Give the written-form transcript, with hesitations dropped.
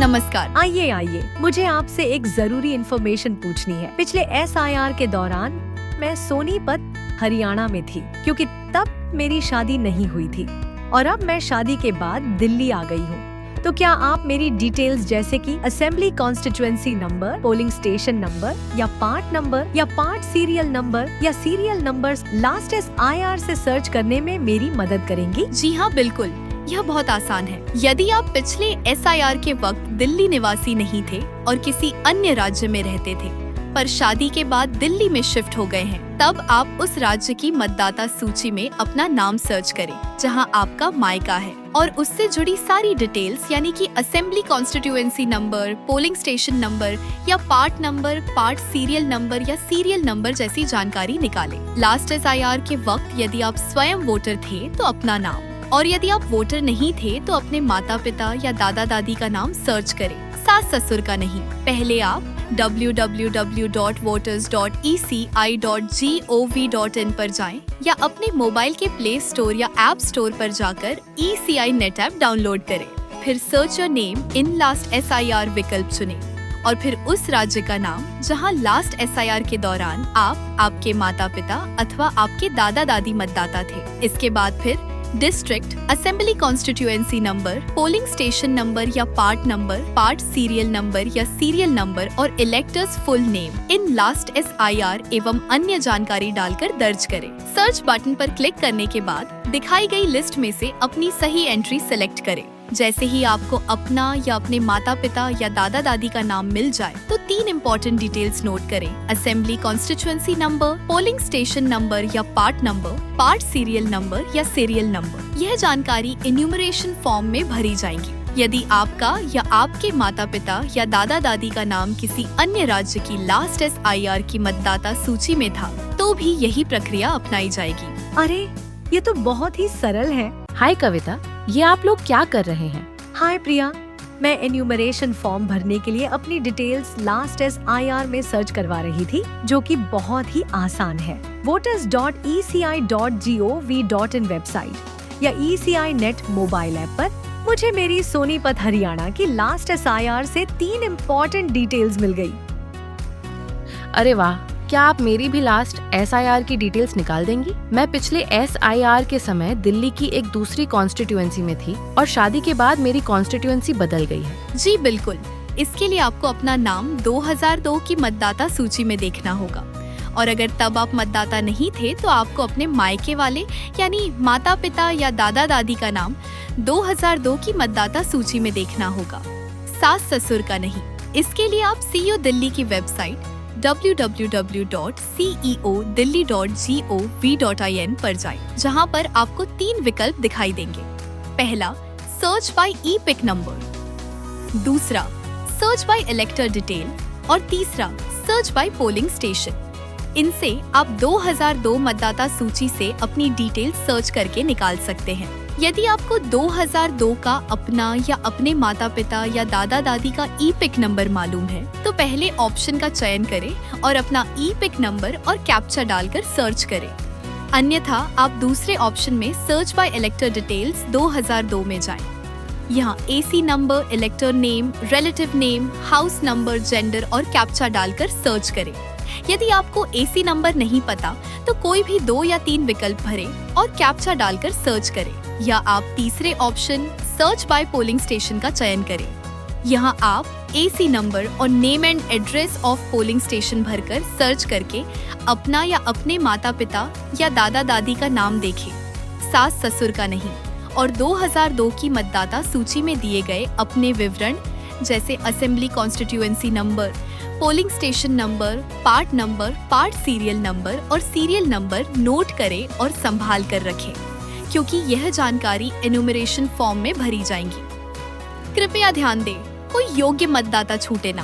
नमस्कार। आइए आइए, मुझे आपसे एक जरूरी इन्फॉर्मेशन पूछनी है। पिछले SIR के दौरान मैं सोनीपत हरियाणा में थी, क्योंकि तब मेरी शादी नहीं हुई थी और अब मैं शादी के बाद दिल्ली आ गई हूँ। तो क्या आप मेरी डिटेल्स जैसे कि assembly constituency number, polling station number या पार्ट नंबर या पार्ट सीरियल नंबर या सीरियल नंबर्स लास्ट SIR से सर्च करने में मेरी मदद करेंगी? जी हाँ, बिल्कुल। यह बहुत आसान है। यदि आप पिछले SIR के वक्त दिल्ली निवासी नहीं थे और किसी अन्य राज्य में रहते थे, पर शादी के बाद दिल्ली में शिफ्ट हो गए हैं, तब आप उस राज्य की मतदाता सूची में अपना नाम सर्च करें जहां आपका मायका है, और उससे जुड़ी सारी डिटेल्स यानी कि assembly constituency number, polling station number या part number, part serial number या सीरियल नंबर जैसी जानकारी निकालें। लास्ट SIR के वक्त यदि आप स्वयं वोटर थे तो अपना नाम, और यदि आप वोटर नहीं थे तो अपने माता पिता या दादा दादी का नाम सर्च करें, सास ससुर का नहीं। पहले आप www.voters.eci.gov.in पर जाएं या अपने मोबाइल के प्ले स्टोर या ऐप स्टोर पर जाकर ECI नेट ऐप डाउनलोड करें। फिर search your name in last SIR विकल्प चुनें और फिर उस राज्य का नाम जहां लास्ट SIR के दौरान आप, आपके माता पिता अथवा आपके दादा दादी मतदाता थे। इसके बाद फिर district, assembly constituency number, polling station number या part number, part serial number या सीरियल नंबर और electors full name in last SIR एवं अन्य जानकारी डालकर दर्ज करें। सर्च बटन पर क्लिक करने के बाद दिखाई गई लिस्ट में से अपनी सही एंट्री सेलेक्ट करें। जैसे ही आपको अपना या अपने माता पिता या दादा दादी का नाम मिल जाए तो 3 इम्पोर्टेंट डिटेल्स नोट करें: assembly constituency number, polling station number या part number, part serial number या सीरियल नंबर। यह जानकारी इन्यूमरेशन फॉर्म में भरी जाएगी। यदि आपका या आपके माता पिता या दादा दादी का नाम किसी अन्य राज्य की लास्ट SIR की मतदाता सूची में था तो भी यही प्रक्रिया अपनाई जाएगी। अरे, ये तो बहुत ही सरल है। हाय कविता, ये आप लोग क्या कर रहे हैं? हाय प्रिया, मैं एन्यूमरेशन फॉर्म भरने के लिए अपनी डिटेल्स लास्ट SIR में सर्च करवा रही थी, जो कि बहुत ही आसान है। voters.eci.gov.in वेबसाइट या ECI नेट मोबाइल ऐप पर मुझे मेरी सोनीपत हरियाणा की लास्ट SIR से 3 इम्पोर्टेंट डिटेल्स मिल गई। अरे वाह, क्या आप मेरी भी लास्ट SIR की डिटेल्स निकाल देंगी? मैं पिछले SIR के समय दिल्ली की एक दूसरी कॉन्स्टिट्यूएंसी में थी और शादी के बाद मेरी कॉन्स्टिट्यूएंसी बदल गई है। जी बिल्कुल, इसके लिए आपको अपना नाम 2002 की मतदाता सूची में देखना होगा, और अगर तब आप मतदाता नहीं थे तो आपको अपने मायके वाले यानी माता पिता या दादा दादी का नाम 2002 की मतदाता सूची में देखना होगा, सास ससुर का नहीं। इसके लिए आप CEO दिल्ली की वेबसाइट www.ceodelhi.gov.in पर जाएं, जहां पर आपको 3 विकल्प दिखाई देंगे। पहला, सर्च बाय ई-पिक नंबर, दूसरा सर्च बाय इलेक्टर डिटेल और तीसरा सर्च बाय पोलिंग स्टेशन। इनसे आप 2002 मतदाता सूची से अपनी डिटेल सर्च करके निकाल सकते हैं। यदि आपको 2002 का अपना या अपने माता पिता या दादा दादी का ई-पिक नंबर मालूम है तो पहले ऑप्शन का चयन करें और अपना ई-पिक नंबर और कैप्चा डालकर सर्च करें। अन्यथा आप दूसरे ऑप्शन में सर्च बाय इलेक्टर डिटेल्स 2002 में जाएं। यहाँ AC number, इलेक्टर name, relative name, house number, gender और कैप्चा डालकर सर्च करें। यदि आपको AC नंबर नहीं पता तो कोई भी 2 या 3 विकल्प भरें और कैप्चा डालकर सर्च करें, या आप तीसरे option search by polling station का चयन करें। यहाँ आप AC नंबर और name and address of polling station भरकर सर्च करके अपना या अपने माता पिता या दादा दादी का नाम देखें, सास ससुर का नहीं, और 2002 की मतदाता सूची में दिए गए अपने विवरण जैसे assembly constituency number, polling station number, part serial number और सीरियल नंबर नोट करें और संभाल कर रखें, क्योंकि यह जानकारी एन्यूमरेशन फॉर्म में भरी जाएंगी। कृपया ध्यान दें, कोई योग्य मतदाता छूटे ना।